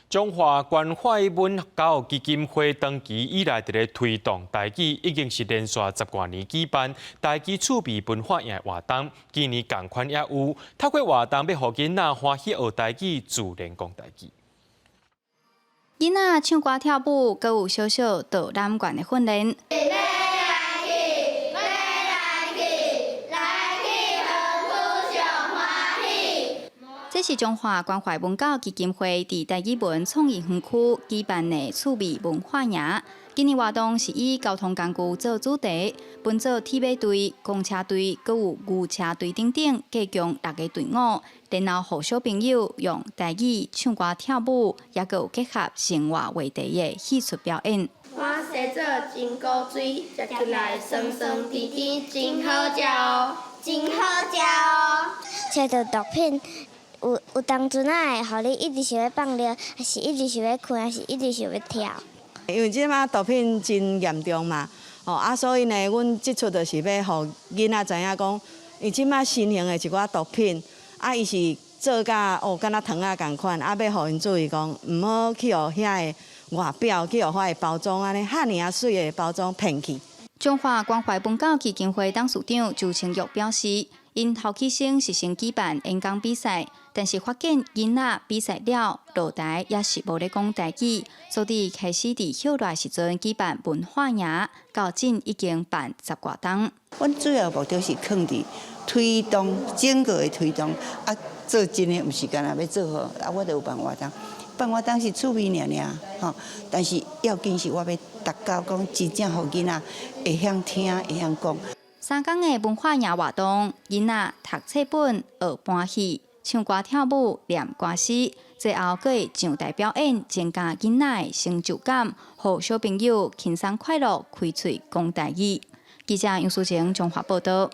中华关怀文教基金会长期以来伫咧推动台语，已经是连续10多年举办台语趣味文化营活动。今年同款也有，透过活动要互囡仔欢喜学台语，自然讲台语。囡仔唱歌跳舞，阁有小小导览馆的训练。 这是中华关怀文教基金会伫台语文创意园区举办的趣味文化营。今年活动是以交通工具做主题，分做铁马队、公车队，阁有牛车队等等，加强6个队伍，然后互小朋友用台语唱歌跳舞，也阁有结合生活话题的戏曲表演。我洗做真古水，食起来酸酸甜甜，真好食哦，真好食哦。食到毒品。 有当阵啊会，互你一直想要放尿，还是一直想要困，还是一直想要跳。因为即马毒品真严重嘛，所以呢，阮即出就是要互囡仔知影讲，伊即马新型的一寡毒品，伊是做甲敢若糖仔共款，要互因注意讲，毋好去互遐个外表，去互遐个包装安尼，遐尔水的包装骗去。中华关怀文教基金会董事长周清玉表示，因头起先是先举办演讲比赛，但是发现囡仔比赛了，落台也是无咧讲台语，所以开始伫休热时阵举办文化营，到今已经办10多档。阮主要目标是放伫推动整个的推动，做真诶，毋是干那要做好，我就有办活动。办活动是趣味尔，但是要紧是我要达到讲真正互囡仔会晓听，会晓讲。3天的文化营活动，囡仔读册本、学搬戏、唱歌跳舞、念歌诗，最后阁会上台表演，增加囡仔的成就感，互小朋友轻松快乐开喙讲台语。记者杨淑晴综合报道。